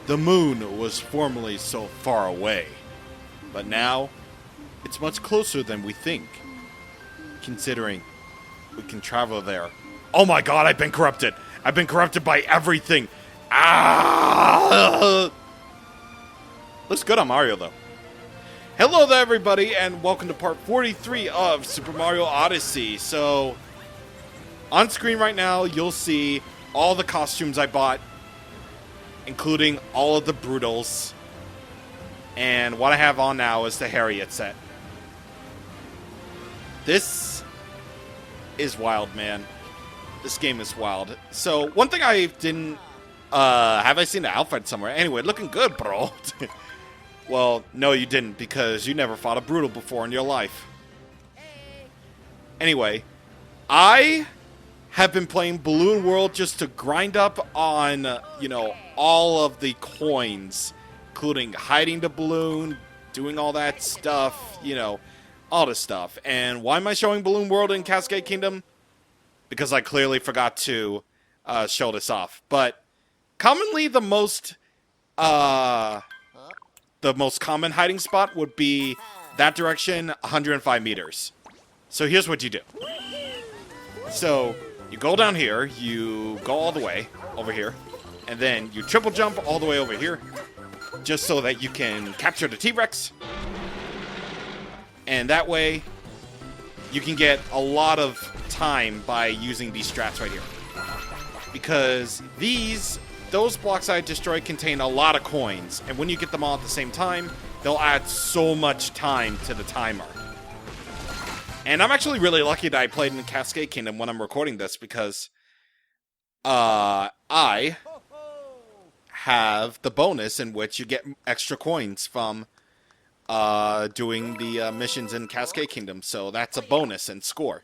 The moon was formerly so far away, but now it's much closer than we think, considering we can travel there. Oh my god, I've been corrupted! I've been corrupted by everything! Ah! Looks good on Mario, though. Hello there, everybody, and welcome to part 43 of Super Mario Odyssey. So, on screen right now, you'll see all the costumes I bought, including all of the Brutals. And what I have on now is the Harriet set. This is wild, man. This game is wild. So, one thing I didn't... have I seen the outfit somewhere? Anyway, looking good, bro. Well, no, you didn't, because you never fought a Brutal before in your life. Anyway, I have been playing Balloon World just to grind up on, all of the coins, including hiding the balloon, doing all that stuff, all this stuff. And why am I showing Balloon World in Cascade Kingdom? Because I clearly forgot to show this off. But commonly the most common hiding spot would be that direction, 105 meters. So here's what you do. So you go down here, you go all the way over here, and then you triple jump all the way over here, just so that you can capture the T-Rex. And that way, you can get a lot of time by using these strats right here. Because those blocks I destroyed contain a lot of coins, and when you get them all at the same time, they'll add so much time to the timer. And I'm actually really lucky that I played in Cascade Kingdom when I'm recording this, because I have the bonus in which you get extra coins from doing the missions in Cascade Kingdom, so that's a bonus and score.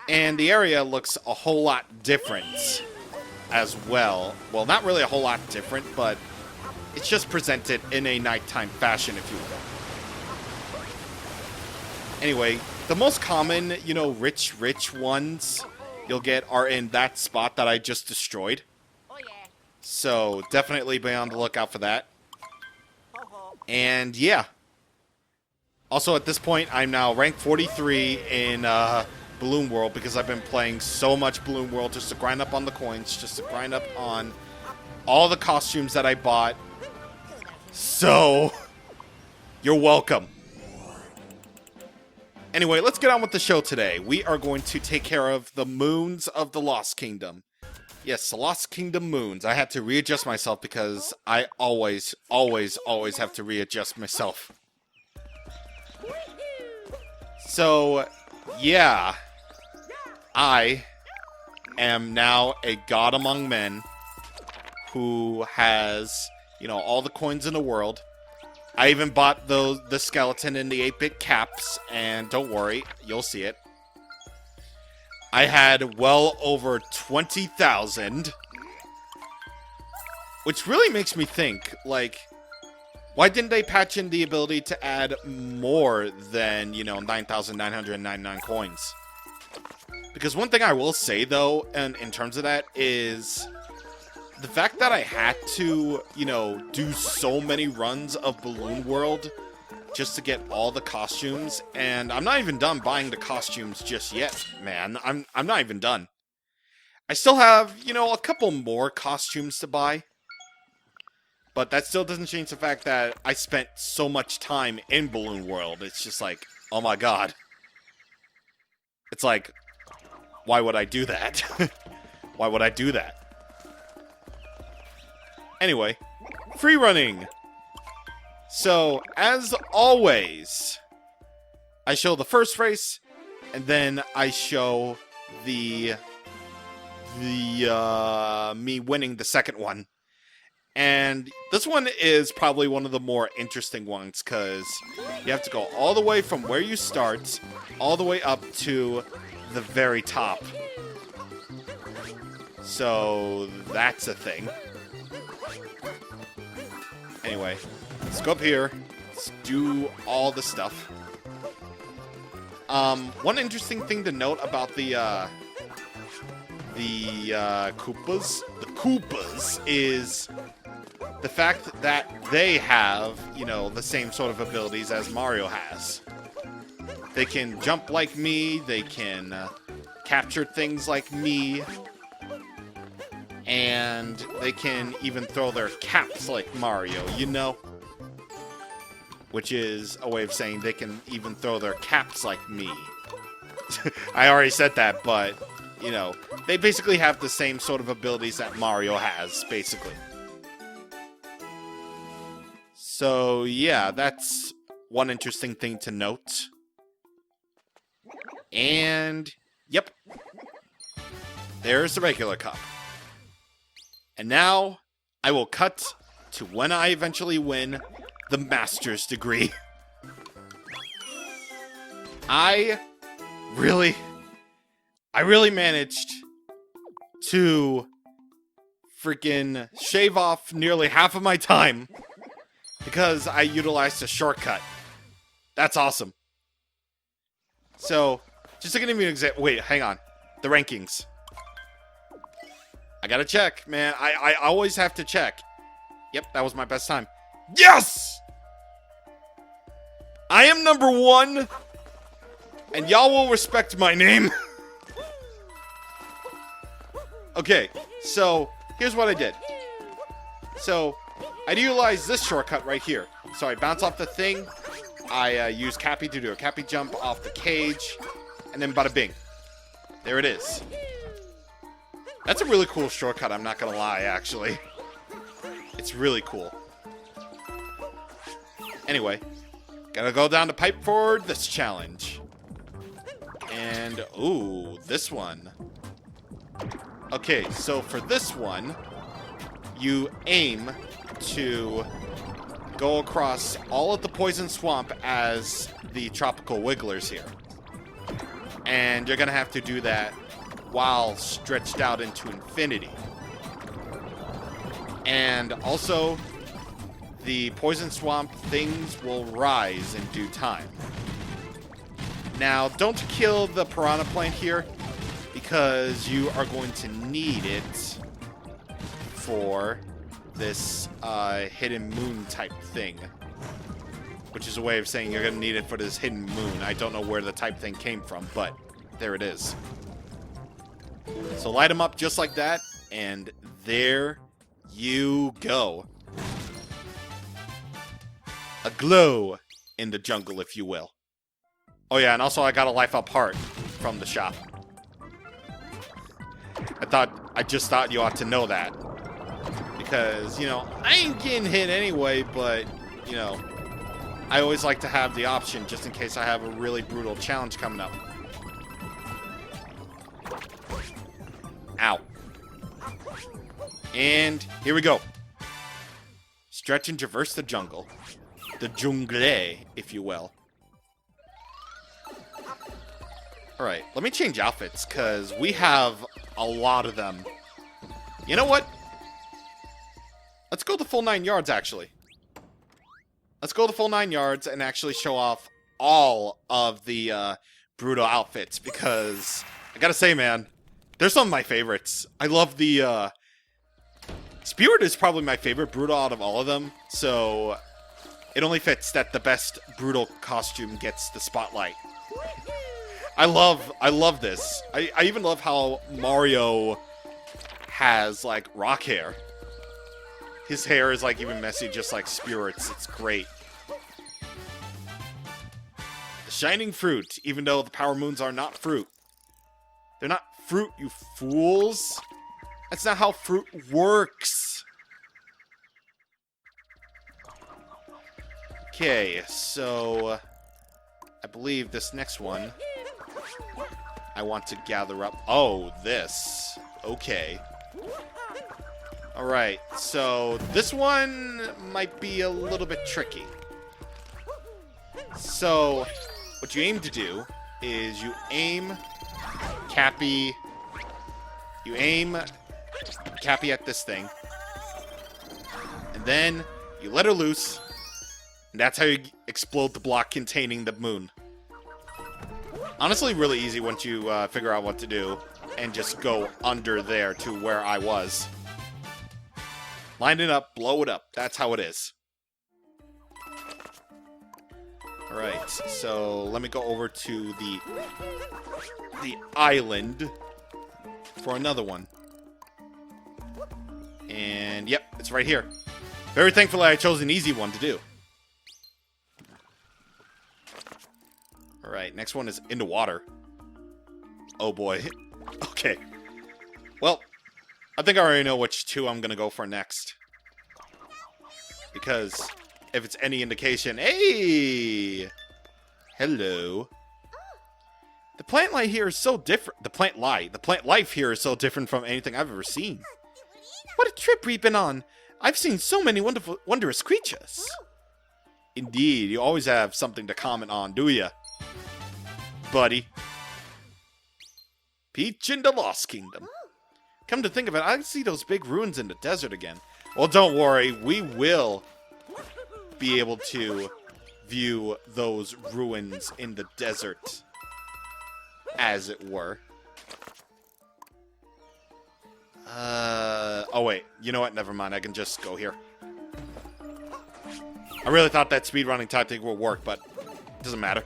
And the area looks a whole lot different as well. Well, not really a whole lot different, but it's just presented in a nighttime fashion, if you will. Anyway, the most common, rich ones you'll get are in that spot that I just destroyed. So, definitely be on the lookout for that. And, yeah. Also, at this point, I'm now ranked 43 in Balloon World, because I've been playing so much Balloon World just to grind up on the coins, just to grind up on all the costumes that I bought. So, you're welcome. Anyway, let's get on with the show today. We are going to take care of the moons of the Lost Kingdom. Yes, the Lost Kingdom moons. I had to readjust myself because I always have to readjust myself. So, yeah. I am now a god among men who has, all the coins in the world. I even bought the skeleton in the 8-bit caps, and don't worry, you'll see it. I had well over 20,000, which really makes me think, why didn't they patch in the ability to add more than, 9,999 coins? Because one thing I will say, though, and in terms of that, is the fact that I had to, do so many runs of Balloon World just to get all the costumes, and I'm not even done buying the costumes just yet, man. I'm not even done. I still have, a couple more costumes to buy, but that still doesn't change the fact that I spent so much time in Balloon World. It's just like, oh my god. It's like, why would I do that? Why would I do that? Anyway, free running. So, as always, I show the first race, and then I show the me winning the second one. And this one is probably one of the more interesting ones, because you have to go all the way from where you start, all the way up to the very top. So, that's a thing. Anyway, let's go up here. Let's do all the stuff. One interesting thing to note about the Koopas, the Koopas is the fact that they have, you know, the same sort of abilities as Mario has. They can jump like me, they can capture things like me, and they can even throw their caps like Mario, you know? Which is a way of saying they can even throw their caps like me. I already said that, but, you know, they basically have the same sort of abilities that Mario has, basically. So, yeah, that's one interesting thing to note. And, yep. There's the regular cup. And now, I will cut to when I eventually win the master's degree. I really managed to freaking shave off nearly half of my time because I utilized a shortcut. That's awesome. So, just to give you an example. Wait, hang on. The rankings. I gotta check, man. I always have to check. Yep, that was my best time. Yes! I am #1, and y'all will respect my name. Okay, so here's what I did. So, I utilized this shortcut right here. So I bounce off the thing, I use Cappy to do a Cappy jump off the cage, and then bada bing. There it is. That's a really cool shortcut, I'm not gonna lie, actually. It's really cool. Anyway, gotta go down the pipe for this challenge. And, ooh, this one. Okay, so for this one, you aim to go across all of the poison swamp as the tropical wigglers here. And you're gonna have to do that while stretched out into infinity. And also, the poison swamp things will rise in due time. Now, don't kill the piranha plant here, because you are going to need it for this hidden moon type thing. Which is a way of saying you're going to need it for this hidden moon. I don't know where the type thing came from, but there it is. So light them up just like that, and there you go. A glow in the jungle, if you will. Oh yeah, and also I got a life up heart from the shop. I just thought you ought to know that. Because, you know, I ain't getting hit anyway, but, you know, I always like to have the option just in case I have a really brutal challenge coming up. Ow. And here we go. Stretch and traverse the jungle. The jungle, if you will. Alright, let me change outfits, because we have a lot of them. You know what? Let's go the full 9 yards, actually. Let's go the full 9 yards and actually show off all of the brutal outfits, because I gotta say, man, they're some of my favorites. I love the Spirit is probably my favorite brutal out of all of them, so it only fits that the best brutal costume gets the spotlight. I love this. I even love how Mario has, like, rock hair. His hair is, like, even messy, just like Spirit's. It's great. The shining fruit, even though the power moons are not fruit. They're not fruit, you fools. That's not how fruit works. Okay, so I believe this next one I want to gather up. Oh, this. Okay. Alright, so this one might be a little bit tricky. So, what you aim to do is you aim Cappy. You aim Cappy at this thing. And then you let her loose. And that's how you explode the block containing the moon. Honestly, really easy once you figure out what to do. And just go under there to where I was. Line it up, blow it up. That's how it is. Alright, so let me go over to the island for another one. And yep, it's right here. Very thankfully I chose an easy one to do. Alright, next one is in the water. Oh boy. Okay. Well, I think I already know which two I'm gonna go for next. Because if it's any indication, hey! Hello. The plant life here is so different. The plant life here is so different from anything I've ever seen. What a trip we've been on. I've seen so many wondrous creatures. Indeed, you always have something to comment on, do ya? Buddy. Peach in the Lost Kingdom. Come to think of it, I see those big ruins in the desert again. Well, don't worry, we will be able to view those ruins in the desert, as it were. Oh wait, you know what? Never mind, I can just go here. I really thought that speedrunning tactic would work, but it doesn't matter.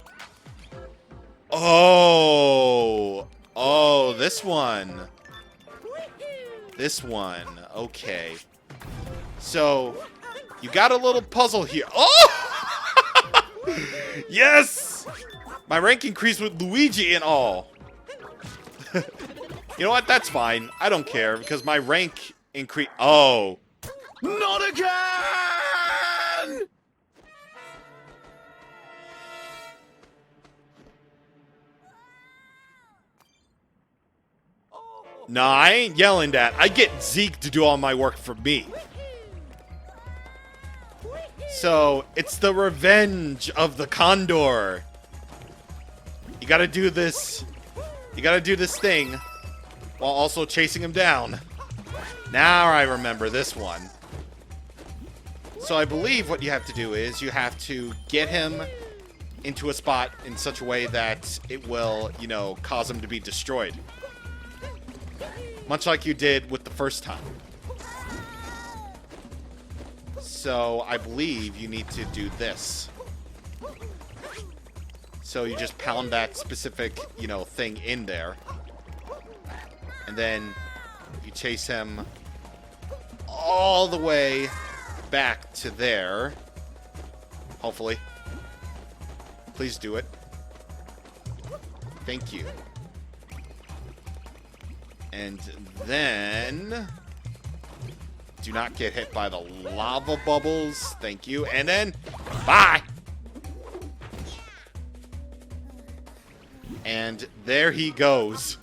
Oh, this one. This one, okay. So, you got a little puzzle here. Oh! Yes! My rank increased with Luigi and all. You know what? That's fine. I don't care, because my rank increased. Oh. Not again! Nah, I ain't yelling that. I get Zeke to do all my work for me. So, it's the revenge of the Condor. You gotta do this. You gotta do this thing while also chasing him down. Now I remember this one. So I believe what you have to do is you have to get him into a spot in such a way that it will, you know, cause him to be destroyed. Much like you did with the first time. So I believe you need to do this. So you just pound that specific, you know, thing in there. And then you chase him all the way back to there. Hopefully. Please do it. Thank you. And then do not get hit by the lava bubbles. Thank you. And then bye. And there he goes.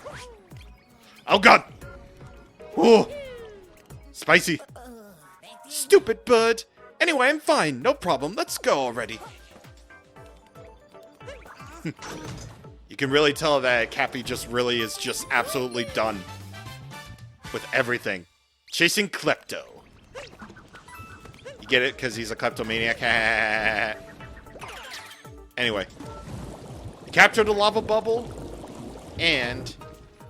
Oh god. Ooh. Spicy. Stupid bird. Anyway, I'm fine. No problem. Let's go already. You can really tell that Cappy just really is just absolutely done with everything. Chasing Klepto. You get it? Because he's a kleptomaniac. Anyway. You capture the lava bubble, and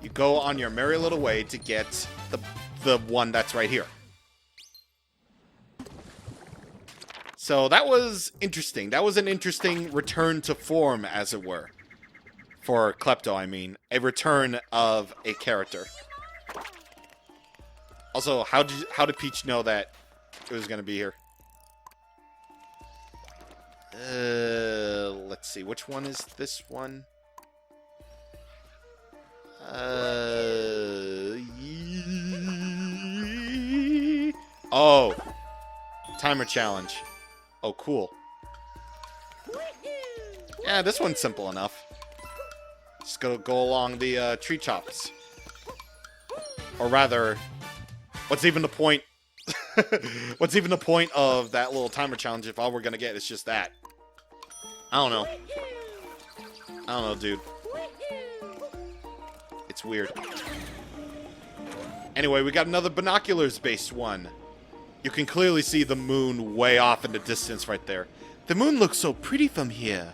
you go on your merry little way to get the one that's right here. So that was interesting. That was an interesting return to form, as it were. For Klepto, I mean. A return of a character. Also, how did Peach know that it was going to be here? Let's see. Which one is this one? Oh. Timer challenge. Oh, cool. Yeah, this one's simple enough. Just go along the tree chops. Or rather, what's even the point? What's even the point of that little timer challenge if all we're gonna get is just that? I don't know. I don't know, dude. It's weird. Anyway, we got another binoculars-based one. You can clearly see the moon way off in the distance right there. The moon looks so pretty from here.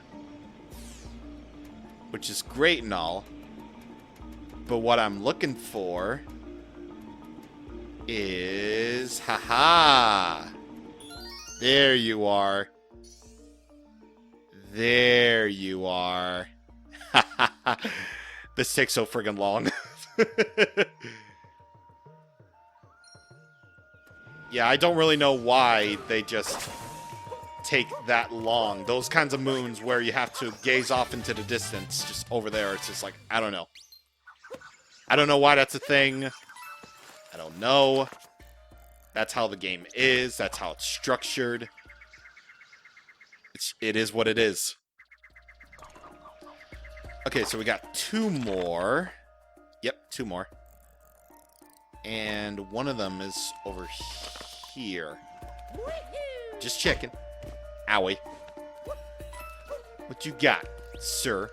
Which is great and all. But what I'm looking for is... Haha! There you are. There you are. This takes so friggin' long. Yeah, I don't really know why they just take that long. Those kinds of moons where you have to gaze off into the distance, just over there, it's just like, I don't know. I don't know why that's a thing. I don't know. That's how the game is. That's how it's structured. It is what it is. Okay, so we got 2 more. Yep, 2 more. And one of them is over here. Just checking. Owie. What you got, sir?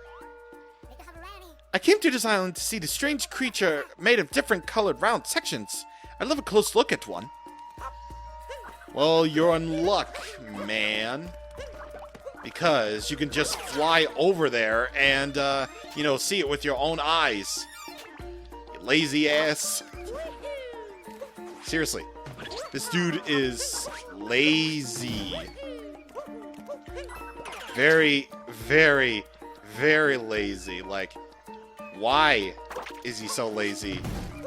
I came to this island to see the strange creature made of different colored round sections. I'd love a close look at one. Well, you're in luck, man. Because you can just fly over there and, you know, see it with your own eyes. You lazy ass. Seriously. This dude is lazy. Very, very, very lazy. Like, why is he so lazy?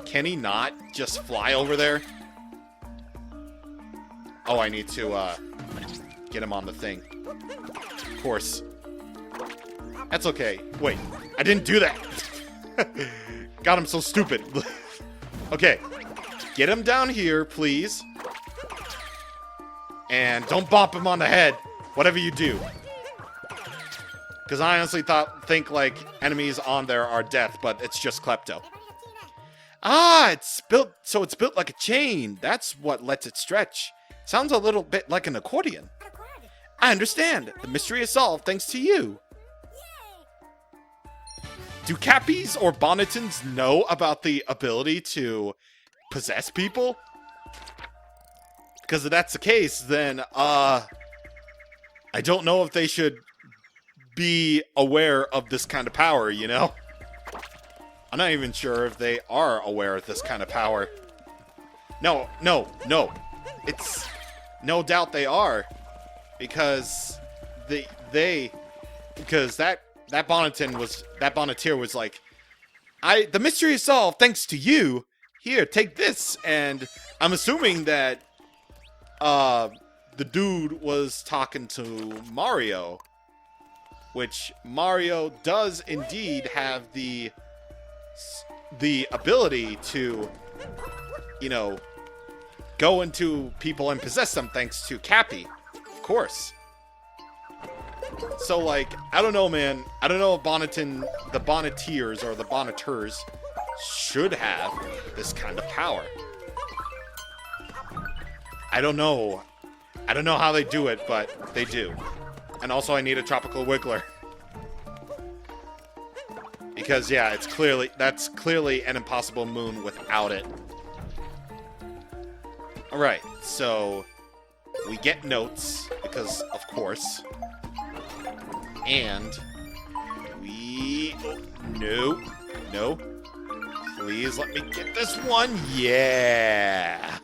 Can he not just fly over there? Oh, I need to, get him on the thing. Of course. That's okay. Wait, I didn't do that. Got him so stupid. Okay. Get him down here, please. And don't bop him on the head, whatever you do. Because I honestly think like enemies on there are death, but it's just Klepto. Ah, it's built like a chain. That's what lets it stretch. Sounds a little bit like an accordion. I understand. The mystery is solved thanks to you. Do Cappies or Bonnetons know about the ability to possess people? Because if that's the case, then, I don't know if they should be aware of this kind of power, you know? I'm not even sure if they are aware of this kind of power. No. It's... No doubt they are. Because because that Bonneteer was like, the mystery is solved thanks to you. Here, take this. And I'm assuming that the dude was talking to Mario, which Mario does indeed have the ability to, you know, go into people and possess them thanks to Cappy. Of course. So, like, I don't know, man. I don't know if the Bonneteers or the Bonneters should have this kind of power. I don't know. I don't know how they do it, but they do. And also, I need a Tropical Wiggler. Because, yeah, that's clearly an impossible moon without it. Alright, so we get notes, because, of course. And we... No. Please let me get this one. Yeah.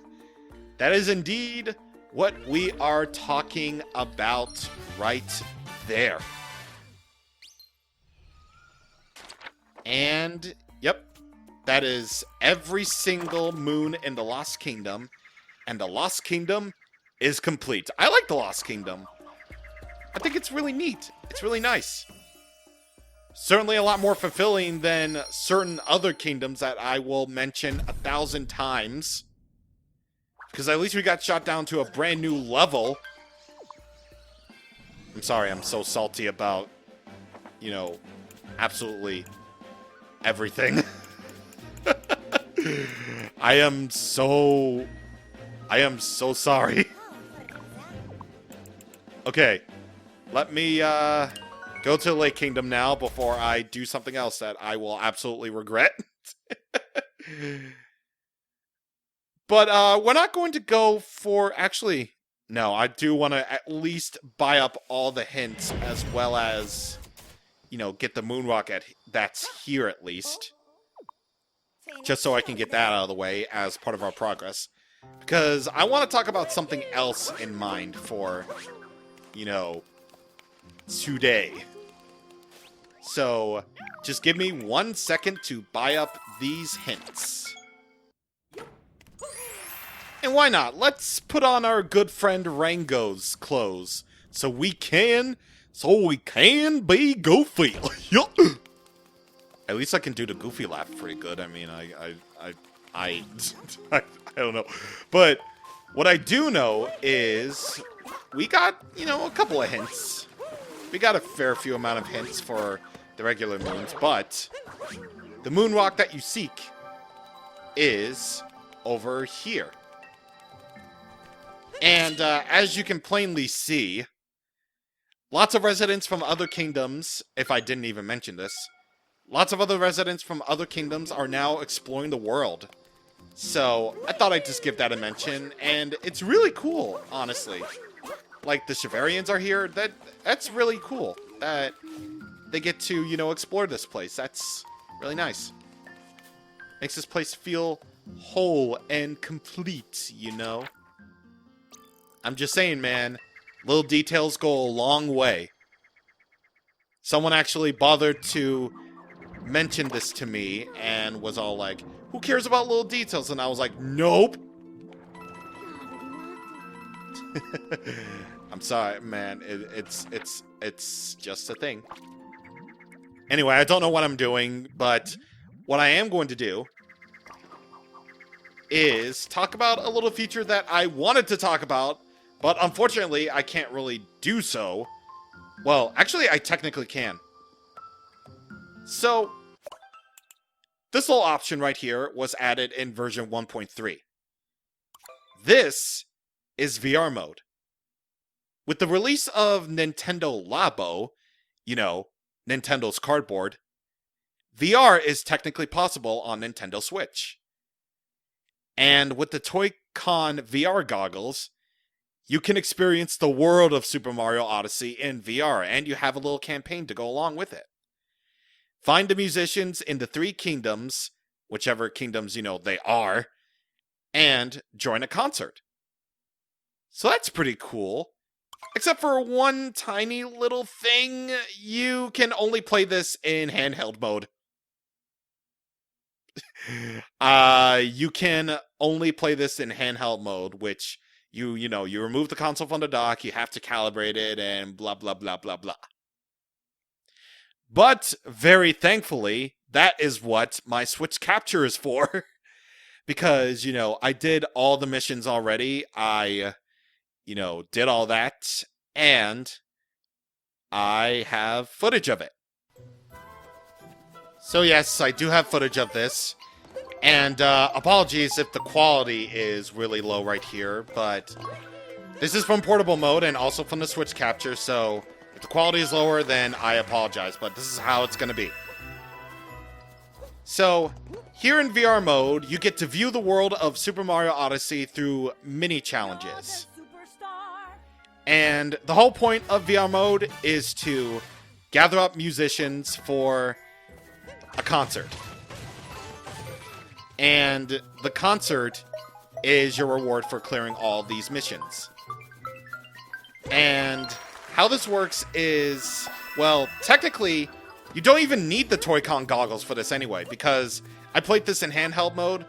That is indeed what we are talking about right there. And, yep, that is every single moon in the Lost Kingdom. And the Lost Kingdom is complete. I like the Lost Kingdom. I think it's really neat. It's really nice. Certainly a lot more fulfilling than certain other kingdoms that I will mention 1,000 times. Because at least we got shot down to a brand new level. I'm sorry, I'm so salty about, you know, absolutely everything. I am so sorry. Okay. Let me go to the Lake Kingdom now before I do something else that I will absolutely regret. But we're not going to go for... Actually, no, I do want to at least buy up all the hints as well as, you know, get the moon rock that's here at least. just so I can get that out of the way as part of our progress. Because I want to talk about something else in mind for, you know, today. So, just give me 1 second to buy up these hints. And why not? Let's put on our good friend Rango's clothes so we can be goofy. At least I can do the goofy laugh pretty good. I mean, I don't know. But what I do know is we got, you know, a couple of hints. We got a fair few amount of hints for the regular moons, but the moon rock that you seek is over here. And as you can plainly see, lots of residents from other kingdoms, if I didn't even mention this, lots of other residents from other kingdoms are now exploring the world. So I thought I'd just give that a mention, and it's really cool, honestly. Like, the Chevarians are here. That's really cool that they get to, you know, explore this place. That's really nice. Makes this place feel whole and complete, you know? I'm just saying, man, little details go a long way. Someone actually bothered to mention this to me and was all like, who cares about little details? And I was like, nope. I'm sorry, man. It's just a thing. Anyway, I don't know what I'm doing, but what I am going to do is talk about a little feature that I wanted to talk about, but unfortunately, I can't really do so. Well, actually, I technically can. So, this little option right here was added in version 1.3. This is VR mode. With the release of Nintendo Labo, you know, Nintendo's cardboard, VR is technically possible on Nintendo Switch. And with the Toy-Con VR goggles, you can experience the world of Super Mario Odyssey in VR, and you have a little campaign to go along with it. Find the musicians in the 3 kingdoms, whichever kingdoms, you know, they are, and join a concert. So that's pretty cool. Except for one tiny little thing, you can only play this in handheld mode. You can only play this in handheld mode, which you remove the console from the dock, you have to calibrate it, and blah, blah, blah, blah, blah. But, very thankfully, that is what my Switch Capture is for. Because, you know, I did all the missions already. I, you know, did all that, and I have footage of it. So yes, I do have footage of this. And apologies if the quality is really low right here, but this is from portable mode and also from the Switch Capture, so if the quality is lower, then I apologize, but this is how it's going to be. So, here in VR mode, you get to view the world of Super Mario Odyssey through mini-challenges. And the whole point of VR mode is to gather up musicians for a concert. And the concert is your reward for clearing all these missions. And how this works is, well, technically, you don't even need the Toy-Con goggles for this anyway, because I played this in handheld mode.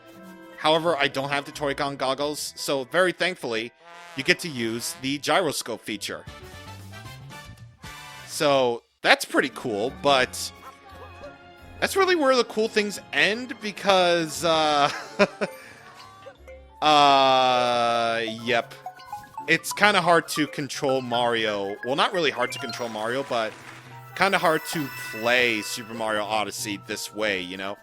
However, I don't have the Toy-Con goggles, so very thankfully, you get to use the gyroscope feature. So, that's pretty cool, but that's really where the cool things end, because, yep. It's kind of hard to control Mario. Well, not really hard to control Mario, but kind of hard to play Super Mario Odyssey this way, you know?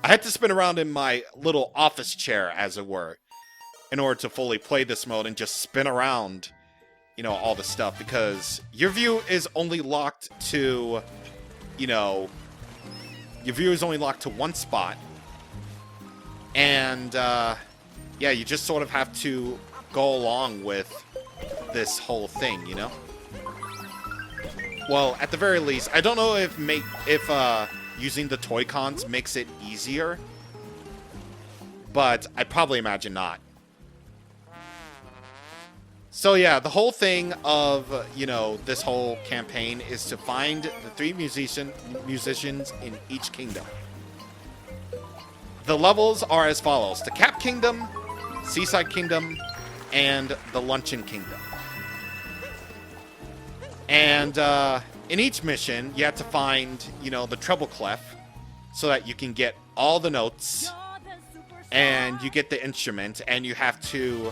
I had to spin around in my little office chair, as it were, in order to fully play this mode and just spin around, you know, all the stuff, because your view is only locked to, you know, your view is only locked to one spot. And, yeah, you just sort of have to go along with this whole thing, you know? Well, at the very least, I don't know if using the Toy-Cons makes it easier, but I probably imagine not. So yeah, the whole thing of, you know, this whole campaign is to find the 3 musicians in each kingdom. The levels are as follows: the Cap Kingdom, Seaside Kingdom, and the Luncheon Kingdom. And in each mission, you have to find, you know, the treble clef so that you can get all the notes, and you get the instrument, and you have to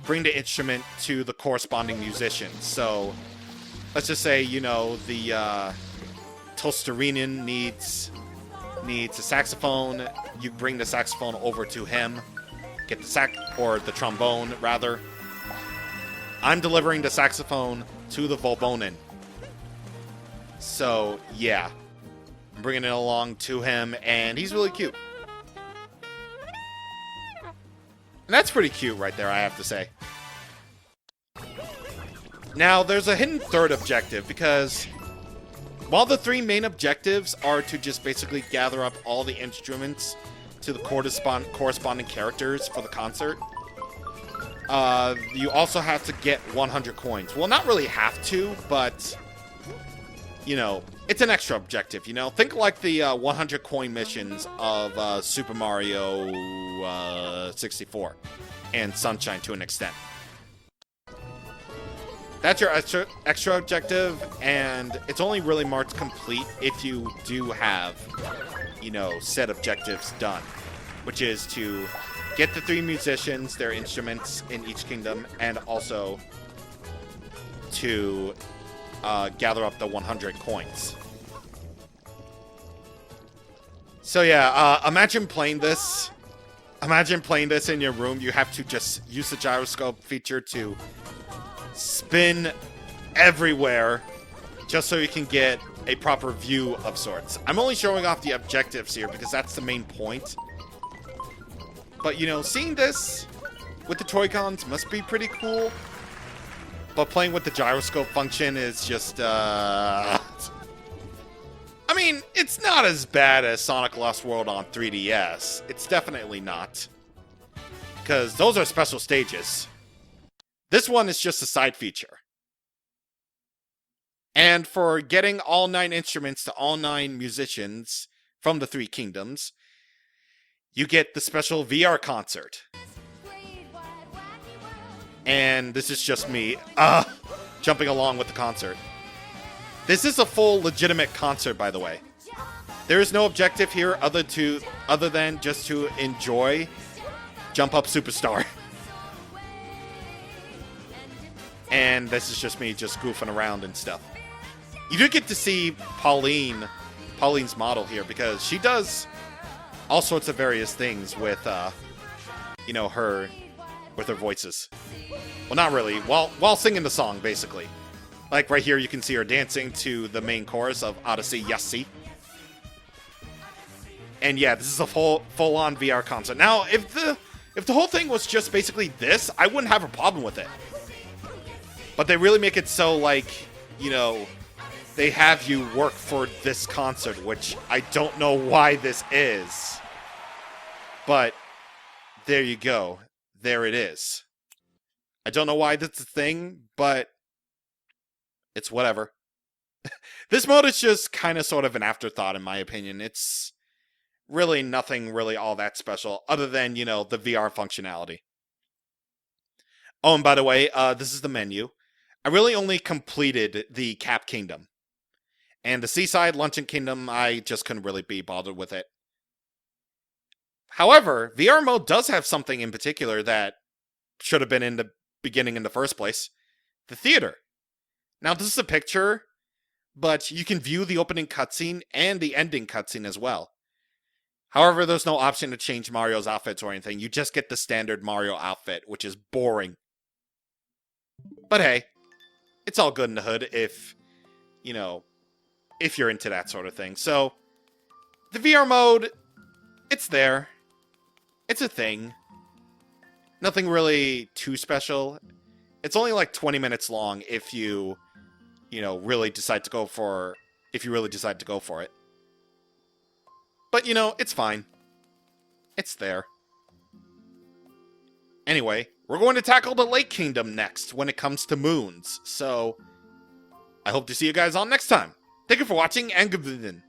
bring the instrument to the corresponding musician. So let's just say, you know, the Tostarinian needs a saxophone. You bring the saxophone over to him, get the trombone rather. I'm delivering the saxophone to the Volbonin. So yeah, I'm bringing it along to him, and he's really cute. And that's pretty cute right there, I have to say. Now, there's a hidden third objective, because while the 3 main objectives are to just basically gather up all the instruments to the corresponding characters for the concert, you also have to get 100 coins. Well, not really have to, but, you know, it's an extra objective, you know? Think like the 100 coin missions of Super Mario 64 and Sunshine to an extent. That's your extra objective, and it's only really marked complete if you do have, you know, set objectives done, which is to get the 3 musicians, their instruments in each kingdom, and also to gather up the 100 coins. So yeah, imagine playing this. Imagine playing this in your room. You have to just use the gyroscope feature to spin everywhere just so you can get a proper view of sorts. I'm only showing off the objectives here because that's the main point. But, you know, seeing this with the Toy-Cons must be pretty cool. But playing with the gyroscope function is just, I mean, it's not as bad as Sonic Lost World on 3DS. It's definitely not. Because those are special stages. This one is just a side feature. And for getting all 9 instruments to all 9 musicians from the 3 kingdoms, you get the special VR concert. And this is just me jumping along with the concert. This is a full legitimate concert, by the way. There is no objective here other than just to enjoy Jump Up Superstar. And this is just me just goofing around and stuff. You do get to see Pauline's model here, because she does all sorts of various things with, you know, with her voices. Well, not really. While singing the song, basically. Like right here, you can see her dancing to the main chorus of Odyssey, Yassi. And yeah, this is a full-on VR concert. Now, if the whole thing was just basically this, I wouldn't have a problem with it. But they really make it so, like, you know, they have you work for this concert, which I don't know why this is. But there you go. There it is. I don't know why that's a thing, but it's whatever. This mode is just kind of sort of an afterthought, in my opinion. It's really nothing really all that special, other than, you know, the VR functionality. Oh, and by the way, this is the menu. I really only completed the Cap Kingdom. And the Seaside Luncheon Kingdom, I just couldn't really be bothered with it. However, VR mode does have something in particular that should have been in the beginning in the first place. The theater. Now, this is a picture, but you can view the opening cutscene and the ending cutscene as well. However, there's no option to change Mario's outfits or anything. You just get the standard Mario outfit, which is boring. But hey, it's all good in the hood if, you know, if you're into that sort of thing. So, the VR mode, it's there. It's a thing. Nothing really too special. It's only like 20 minutes long if you know, really decide to go for it. But, you know, it's fine. It's there. Anyway, we're going to tackle the Lake Kingdom next when it comes to moons. So, I hope to see you guys all next time. Thank you for watching, and good evening.